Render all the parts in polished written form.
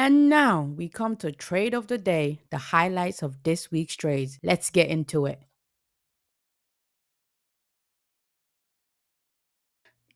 And now we come to trade of the day, the highlights of this week's trades. Let's get into it.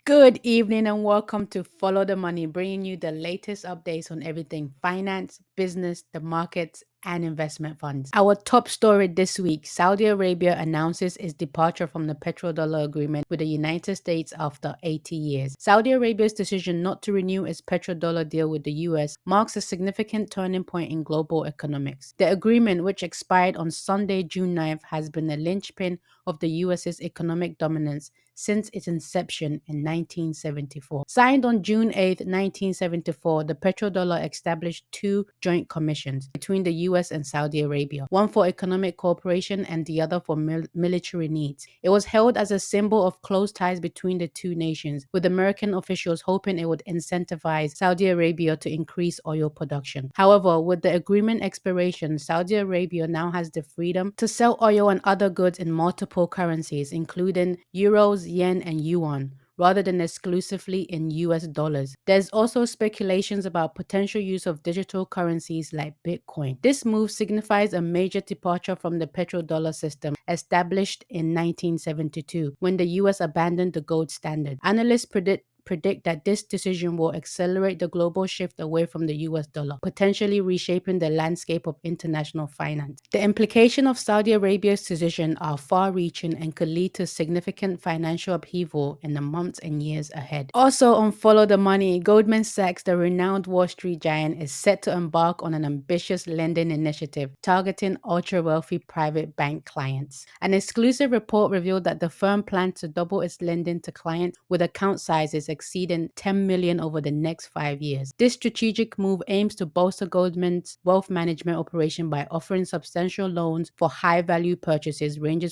Good evening and welcome to Follow the Money, bringing you the latest updates on everything finance, business, the markets, and investment funds. Our top story this week: Saudi Arabia announces its departure from the petrodollar agreement with the United States after 80 years. Saudi Arabia's decision not to renew its petrodollar deal with the US marks a significant turning point in global economics. The agreement, which expired on Sunday, June 9th, has been a linchpin of the US's economic dominance since its inception in 1974. Signed on June 8, 1974, the petrodollar established two joint commissions between the US and Saudi Arabia, one for economic cooperation and the other for military needs. It was held as a symbol of close ties between the two nations, with American officials hoping it would incentivize Saudi Arabia to increase oil production. However, with the agreement expiration, Saudi Arabia now has the freedom to sell oil and other goods in multiple currencies, including euros, yen, and yuan, rather than exclusively in US dollars. There's also speculations about potential use of digital currencies like Bitcoin. This move signifies a major departure from the petrodollar system established in 1972 when the US abandoned the gold standard. Analysts predict that this decision will accelerate the global shift away from the US dollar, potentially reshaping the landscape of international finance. The implications of Saudi Arabia's decision are far reaching and could lead to significant financial upheaval in the months and years ahead. Also, on Follow the Money, Goldman Sachs, the renowned Wall Street giant, is set to embark on an ambitious lending initiative targeting ultra wealthy private bank clients. An exclusive report revealed that the firm plans to double its lending to clients with account sizes exceeding 10 million over the next 5 years. This strategic move aims to bolster Goldman's wealth management operation by offering substantial loans for high-value purchases ranging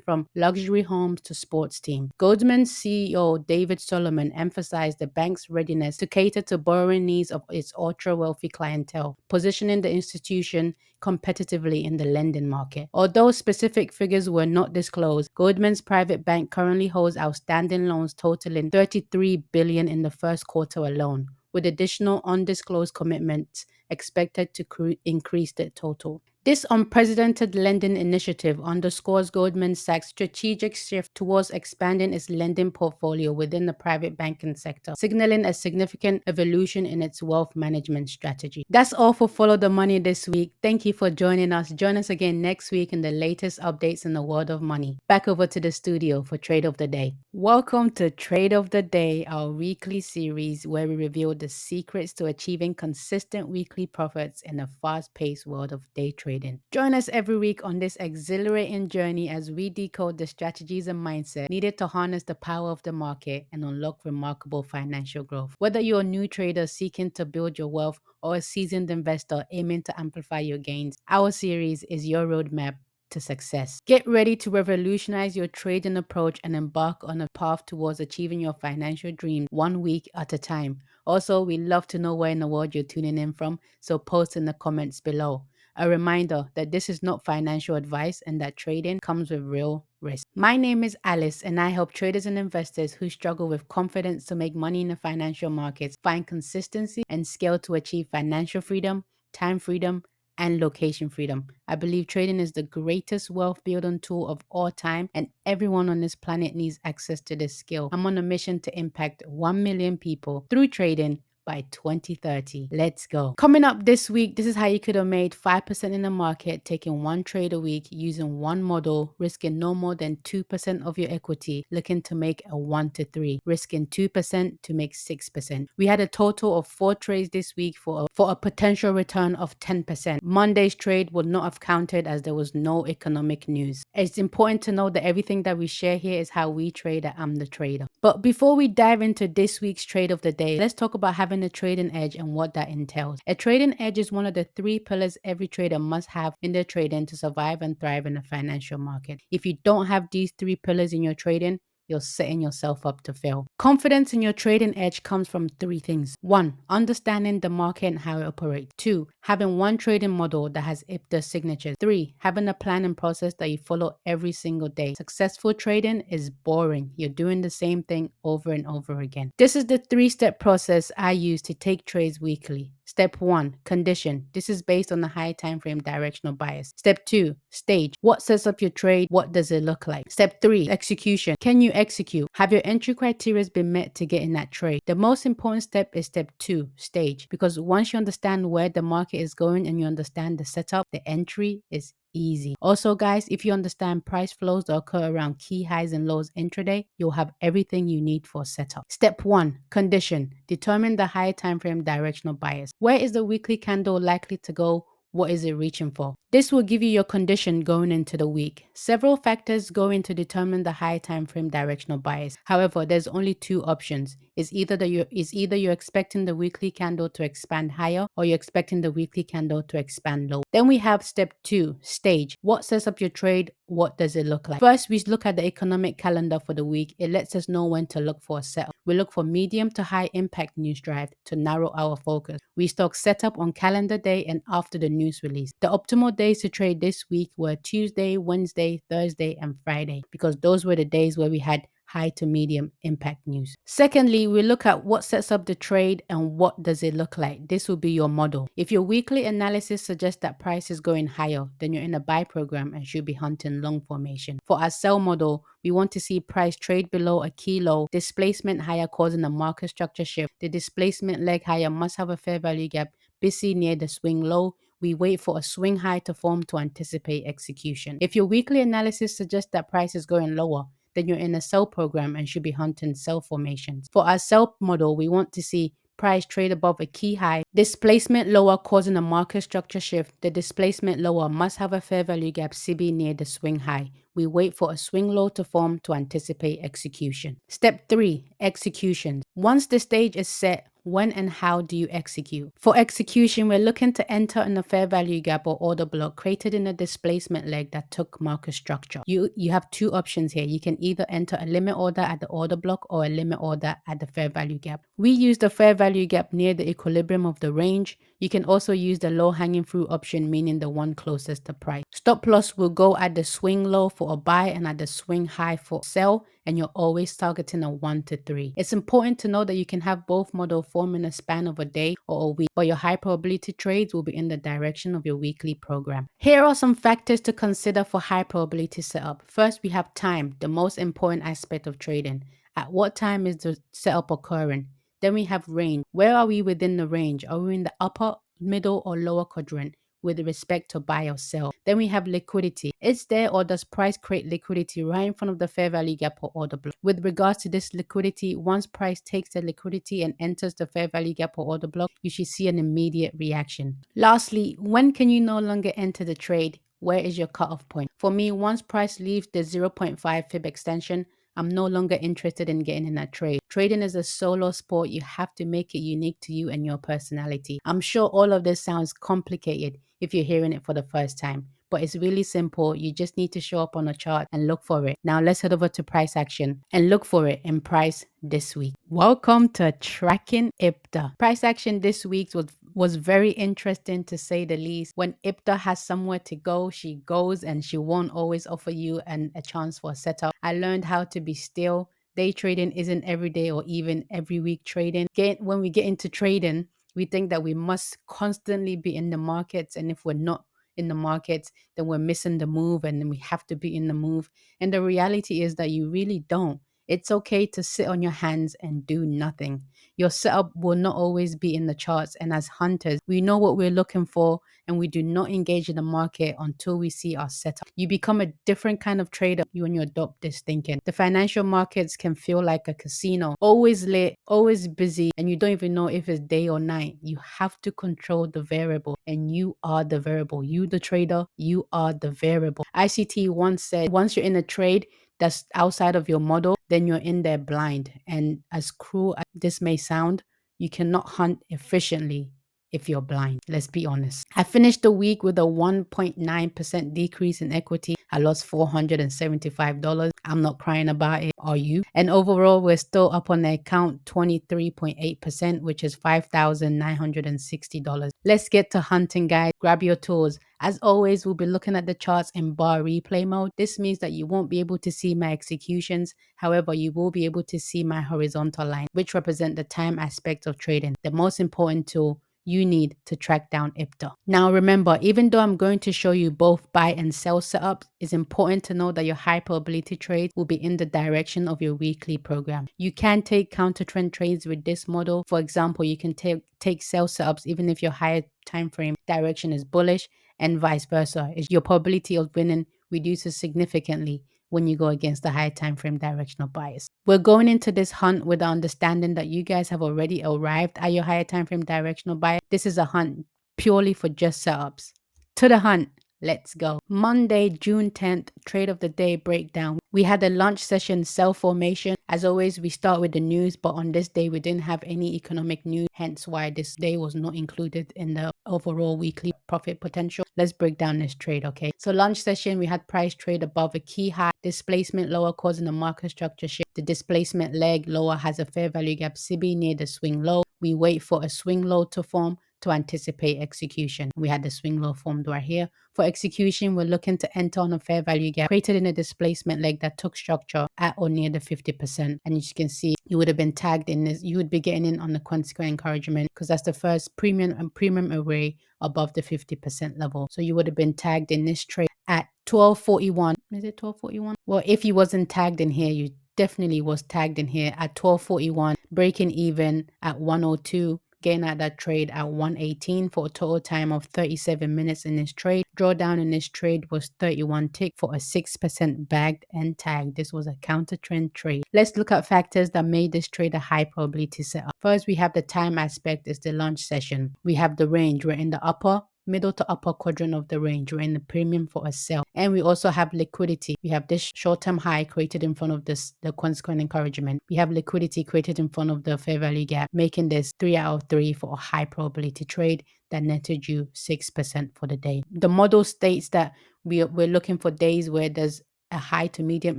from luxury homes to sports teams. Goldman's CEO David Solomon emphasized the bank's readiness to cater to borrowing needs of its ultra-wealthy clientele, positioning the institution competitively in the lending market. Although specific figures were not disclosed, Goldman's private bank currently holds outstanding loans totaling 33 billion in the first quarter alone, with additional undisclosed commitments expected to increase the total. This unprecedented lending initiative underscores Goldman Sachs' strategic shift towards expanding its lending portfolio within the private banking sector, signaling a significant evolution in its wealth management strategy. That's all for Follow the Money this week. Thank you for joining us. Join us again next week in the latest updates in the world of money. Back over to the studio for Trade of the Day. Welcome to Trade of the Day, our weekly series where we reveal the secrets to achieving consistent weekly profits in a fast-paced world of day trading. Join us every week on this exhilarating journey as we decode the strategies and mindset needed to harness the power of the market and unlock remarkable financial growth. Whether you're a new trader seeking to build your wealth or a seasoned investor aiming to amplify your gains, our series is your roadmap to success. Get ready to revolutionize your trading approach and embark on a path towards achieving your financial dream one week at a time. Also, we love to know where in the world you're tuning in from, so post in the comments below. A reminder that this is not financial advice and that trading comes with real risk. My name is Alice and I help traders and investors who struggle with confidence to make money in the financial markets find consistency and scale to achieve financial freedom, time freedom, and location freedom. I believe trading is the greatest wealth building tool of all time, and everyone on this planet needs access to this skill. I'm on a mission to impact 1 million people through trading by 2030. Let's go. Coming up this week, this is how you could have made 5% in the market, taking one trade a week, using one model, risking no more than 2% of your equity, looking to make a 1 to 3, risking 2% to make 6%. We had a total of 4 trades this week for a potential return of 10%. Monday's trade would not have counted as there was no economic news. It's important to know that everything that we share here is how we trade at I'm the Trader. But before we dive into this week's trade of the day, let's talk about having a trading edge and what that entails. A trading edge is one of the 3 pillars every trader must have in their trading to survive and thrive in the financial market. If you don't have these 3 pillars in your trading, you're setting yourself up to fail. Confidence in your trading edge comes from 3 things. 1, understanding the market and how it operates. 2, having one trading model that has IPDA signatures. 3, having a plan and process that you follow every single day. Successful trading is boring. You're doing the same thing over and over again. This is the 3-step process I use to take trades weekly. Step 1, condition. This is based on the high time frame directional bias. Step 2, stage. What sets up your trade? What does it look like? Step 3, execution. Can you execute? Have your entry criteria been met to get in that trade? The most important step is step 2, stage, because once you understand where the market is going and you understand the setup, the entry is easy. Also, guys, if you understand price flows that occur around key highs and lows intraday, you'll have everything you need for setup. Step 1, condition. Determine the high time frame directional bias. Where is the weekly candle likely to go? What is it reaching for? This will give you your condition going into the week. Several factors go in to determine the high time frame directional bias. However, there's only two options. Is either you're expecting the weekly candle to expand higher, or you're expecting the weekly candle to expand low. Then we have step 2, stage. What sets up your trade? What does it look like? First, we look at the economic calendar for the week. It lets us know when to look for a setup. We look for medium to high impact news drive to narrow our focus. We stock setup on calendar day and after the news release. The optimal days to trade this week were Tuesday, Wednesday, Thursday, and Friday, because those were the days where we had high to medium impact news. Secondly, we look at what sets up the trade and what does it look like. This will be your model. If your weekly analysis suggests that price is going higher, then you're in a buy program and should be hunting long formation. For our sell model, we want to see price trade below a key low, displacement higher causing a market structure shift. The displacement leg higher must have a fair value gap busy near the swing low. We wait for a swing high to form to anticipate execution. If your weekly analysis suggests that price is going lower, then you're in a sell program and should be hunting sell formations. For our sell model, we want to see price trade above a key high, displacement lower causing a market structure shift. The displacement lower must have a fair value gap CB near the swing high. We wait for a swing low to form to anticipate execution. Step 3, execution. Once the stage is set, when and how do you execute? For execution, we're looking to enter in a fair value gap or order block created in a displacement leg that took market structure. You have two options here. You can either enter a limit order at the order block or a limit order at the fair value gap. We use the fair value gap near the equilibrium of the range. You can also use the low hanging fruit option, meaning the one closest to price. Stop loss will go at the swing low for a buy and at the swing high for sell, and you're always targeting a 1 to 3. It's important to know that you can have both model form in a span of a day or a week, but your high probability trades will be in the direction of your weekly program. Here are some factors to consider for high probability setup. First, we have time, the most important aspect of trading. At what time is the setup occurring? Then we have range. Where are we within the range? Are we in the upper, middle, or lower quadrant with respect to buy or sell? Then we have liquidity. Is there or does price create liquidity right in front of the fair value gap or order block? With regards to this liquidity, once price takes the liquidity and enters the fair value gap or order block, you should see an immediate reaction. Lastly, when can you no longer enter the trade? Where is your cutoff point? For me, once price leaves the 0.5 fib extension, I'm no longer interested in getting in that trade. Trading is a solo sport. You have to make it unique to you and your personality. I'm sure all of this sounds complicated if you're hearing it for the first time, but it's really simple. You just need to show up on a chart and look for it. Now let's head over to price action and look for it in price this week. Welcome to Tracking IBDA. Price action this week was very interesting to say the least. When IBDA has somewhere to go, she goes and she won't always offer you a chance for a setup. I learned how to be still. Day trading isn't every day or even every week trading. When we get into trading, we think that we must constantly be in the markets, and if we're not in the markets, then we're missing the move and then we have to be in the move. And the reality is that you really don't. It's okay to sit on your hands and do nothing. Your setup will not always be in the charts, and as hunters, we know what we're looking for and we do not engage in the market until we see our setup. You become a different kind of trader when you adopt this thinking. The financial markets can feel like a casino, always lit, always busy, and you don't even know if it's day or night. You have to control the variable, and you are the variable. You, the trader, you are the variable. ICT once said, once you're in a trade that's outside of your model, then you're in there blind. And as cruel as this may sound, you cannot hunt efficiently if you're blind. Let's be honest. I finished the week with a 1.9% decrease in equity. I lost $475. I'm not crying about it. Are you? And overall, we're still up on the account 23.8%, which is $5,960. Let's get to hunting, guys. Grab your tools. As always, we'll be looking at the charts in bar replay mode. This means that you won't be able to see my executions. However, you will be able to see my horizontal line, which represent the time aspect of trading. The most important tool you need to track down IPTA. Now remember, even though I'm going to show you both buy and sell setups, it's important to know that your high probability trade will be in the direction of your weekly program. You can take counter trend trades with this model. For example, you can take sell setups even if your higher time frame direction is bullish, and vice versa. Your probability of winning reduces significantly when you go against the high time frame directional bias. We're going into this hunt with the understanding that you guys have already arrived at your higher time frame directional bias. This is a hunt purely for just setups. To the hunt. Let's go. Monday, June 10th, trade of the day breakdown. We had a lunch session sell formation. As always, we start with the news, but on this day, we didn't have any economic news, hence why this day was not included in the overall weekly profit potential. Let's break down this trade, okay? So lunch session, we had price trade above a key high, displacement lower causing a market structure shift. The displacement leg lower has a fair value gap SIBI near the swing low. We wait for a swing low to form to anticipate execution. We had the swing low formed right here. For execution, we're looking to enter on a fair value gap created in a displacement leg that took structure at or near the 50%. And as you can see, you would have been tagged in this. You would be getting in on the consequent encouragement because that's the first premium array above the 50% level. So you would have been tagged in this trade at 1241. Is it 1241? Well, if you wasn't tagged in here, you definitely was tagged in here at 1241, breaking even at 102. Getting at that trade at 118 for a total time of 37 minutes in this trade. Drawdown in this trade was 31 tick for a 6% bagged and tagged. This was a counter trend trade. Let's look at factors that made this trade a high probability setup. First, we have the time aspect is the launch session. We have the range. We're in the middle to upper quadrant of the range. We're in the premium for a sell. And we also have liquidity. We have this short-term high created in front of the consequent encouragement. We have liquidity created in front of the fair value gap, making this 3 out of 3 for a high probability trade that netted you 6% for the day. The model states that we're looking for days where there's a high to medium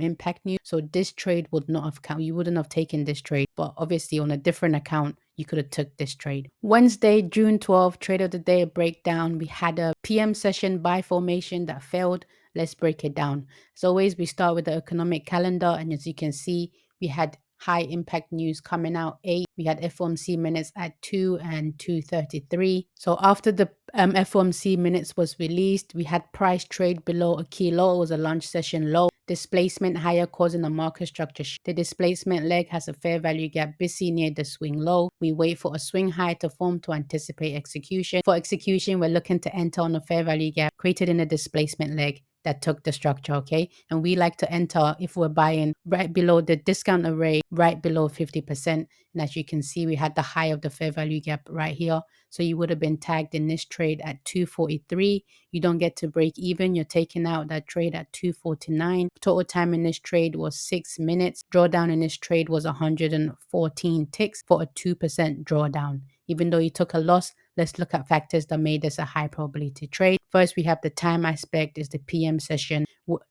impact news. So this trade would not have count. You wouldn't have taken this trade, but obviously on a different account, you could have took this trade. Wednesday, June 12th, trade of the day breakdown. We had a PM session buy formation that failed. Let's break it down. As always, we start with the economic calendar, and as you can see, we had high impact news coming out 8. We had FOMC minutes at 2 and 2:33. So after the FOMC minutes was released, we had price trade below a key low. It was a lunch session low. Displacement higher causing a market structure shift. The displacement leg has a fair value gap busy near the swing low. We wait for a swing high to form to anticipate execution. For execution, we're looking to enter on a fair value gap created in a displacement leg that took the structure, okay? And we like to enter if we're buying right below the discount array, right below 50%. And as you can see, we had the high of the fair value gap right here. So you would have been tagged in this trade at 243. You don't get to break even. You're taking out that trade at 249. Total time in this trade was 6 minutes. Drawdown in this trade was 114 ticks for a 2% drawdown. Even though you took a loss, let's look at factors that made this a high probability trade. First, we have the time aspect is the PM session.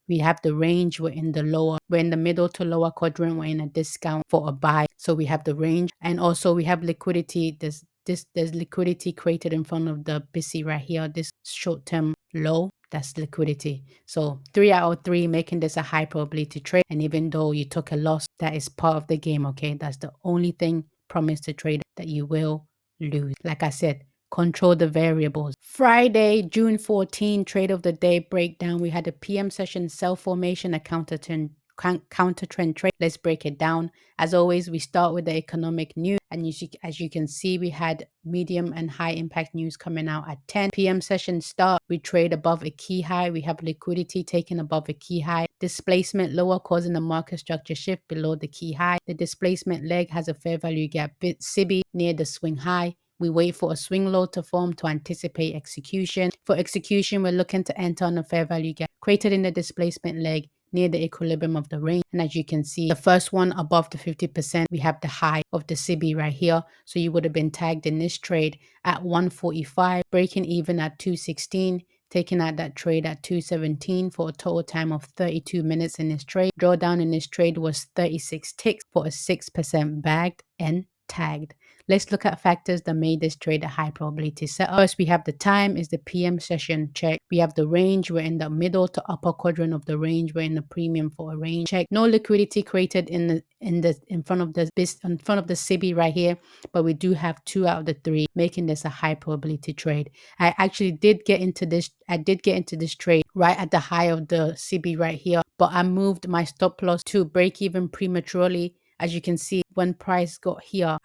We have the range. We're in the middle to lower quadrant. We're in a discount for a buy. So we have the range. And also we have liquidity. There's liquidity created in front of the BISI right here. This short-term low, that's liquidity. So 3 out of 3 making this a high probability trade. And even though you took a loss, that is part of the game, okay? That's the only thing promised to trade that you will lose. Like I said, control the variables. Friday, June 14, trade of the day breakdown. We had a PM session sell formation, a counter trend trade. Let's break it down. As always, we start with the economic news, and as you can see, we had medium and high impact news coming out at 10 p.m. session start. We trade above a key high. We have liquidity taken above a key high. Displacement lower causing the market structure shift below the key high. The displacement leg has a fair value gap SIBI near the swing high. We wait for a swing low to form to anticipate execution. For execution, we're looking to enter on a fair value gap created in the displacement leg near the equilibrium of the range. And as you can see, the first one above the 50%, we have the high of the SIBI right here. So you would have been tagged in this trade at 145, breaking even at 216, taking out that trade at 217 for a total time of 32 minutes in this trade. Drawdown in this trade was 36 ticks for a 6% bagged and tagged. Let's look at factors that made this trade a high probability setup. First, we have the time is the PM session, check. We have the range, we're in the middle to upper quadrant of the range, we're in the premium for a range, check. No liquidity created in front of the SIBI right here, but we do have 2 out of the 3, making this a high probability trade. I did get into this trade right at the high of the SIBI right here, but I moved my stop loss to break even prematurely. As you can see, when price got here,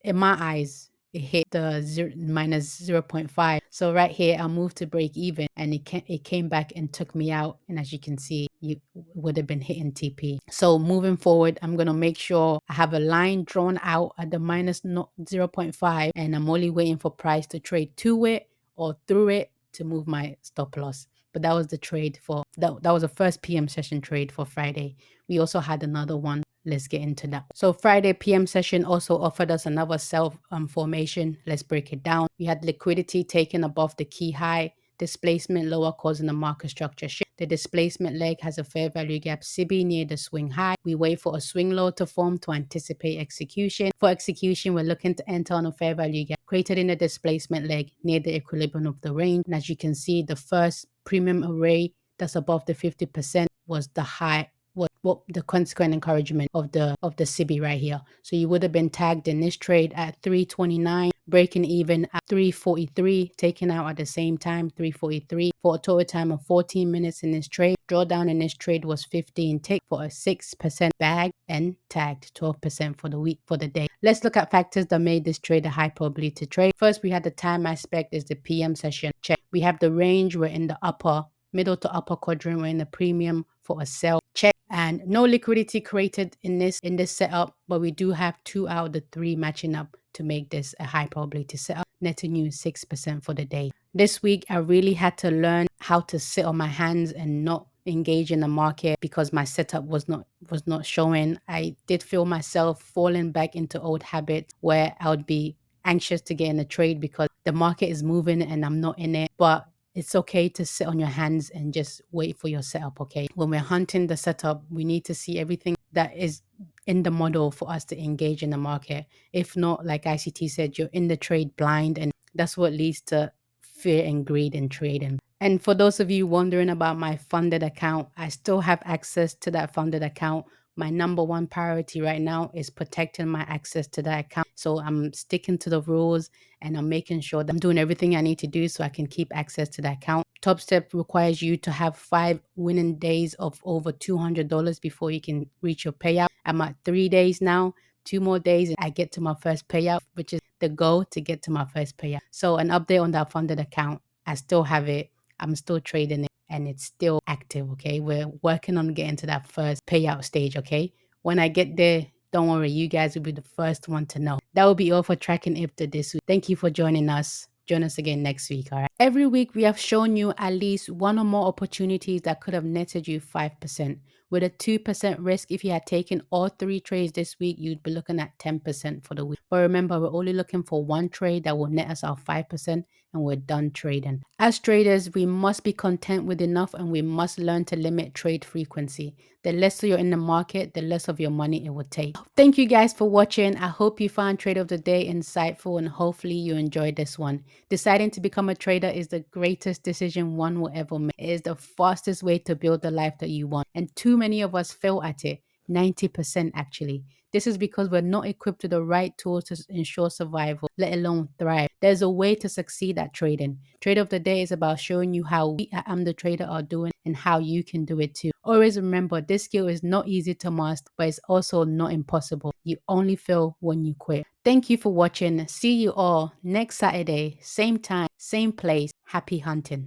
in my eyes, it hit the minus 0.5. So right here, I moved to break even, and it came back and took me out. And as you can see, you would have been hitting TP. So moving forward, I'm going to make sure I have a line drawn out at the minus 0.5, and I'm only waiting for price to trade to it or through it to move my stop loss. But that was the trade for that was the first PM session trade for Friday. We also had another one. Let's get into that. So Friday PM session also offered us another sell formation. Let's break it down. We had liquidity taken above the key high, displacement lower causing the market structure shift. The displacement leg has a fair value gap SIBI near the swing high. We wait for a swing low to form to anticipate execution. For execution, we're looking to enter on a fair value gap created in the displacement leg near the equilibrium of the range. And as you can see, the first premium array that's above the 50% was the high, what the consequent encouragement of the SIBI right here. So you would have been tagged in this trade at 329, breaking even at 343, taken out at the same time 343 for a total time of 14 minutes in this trade. Drawdown in this trade was 15 tick for a 6% bag and tagged 12% for the week for the day. Let's look at factors that made this trade a high probability trade. First, we had the time aspect is the PM session check. We have the range, we're in the middle to upper quadrant, we're in the premium for a sell check, and no liquidity created in this setup, but we do have 2 out of the 3 matching up to make this a high probability setup, netting you 6% for the day. This week I really had to learn how to sit on my hands and not engage in the market because my setup was not showing. I did feel myself falling back into old habits where I would be anxious to get in a trade because the market is moving and I'm not in it. But it's okay to sit on your hands and just wait for your setup, okay? When we're hunting the setup, we need to see everything that is in the model for us to engage in the market. If not, like ICT said, you're in the trade blind, and that's what leads to fear and greed in trading. And for those of you wondering about my funded account, I still have access to that funded account. My number one priority right now is protecting my access to that account. So I'm sticking to the rules and I'm making sure that I'm doing everything I need to do so I can keep access to that account. Top Step requires you to have 5 winning days of over $200 before you can reach your payout. I'm at 3 days now. 2 more days and I get to my first payout, which is the goal to get to my first payout. So an update on that funded account. I still have it. I'm still trading it and it's still active, okay? We're working on getting to that first payout stage, okay? When I get there, don't worry, you guys will be the first one to know. That will be all for Tracking IFTA this week. Thank you for joining us. Join us again next week, all right? Every week, we have shown you at least 1 or more opportunities that could have netted you 5%. With a 2% risk, if you had taken all 3 trades this week, you'd be looking at 10% for the week. But remember, we're only looking for 1 trade that will net us our 5%, and we're done trading. As traders, we must be content with enough, and we must learn to limit trade frequency. The less you're in the market, the less of your money it will take. Thank you guys for watching. I hope you found Trade of the Day insightful, and hopefully you enjoyed this one. Deciding to become a trader is the greatest decision one will ever make. It is the fastest way to build the life that you want, and too many of us fail at it. 90% actually. This is because we're not equipped with the right tools to ensure survival, let alone thrive. There's a way to succeed at trading. Trade of the Day is about showing you how we at I'm the Trader are doing and how you can do it too. Always remember, this skill is not easy to master, but it's also not impossible. You only fail when you quit. Thank you for watching. See you all next Saturday, same time, same place. Happy hunting.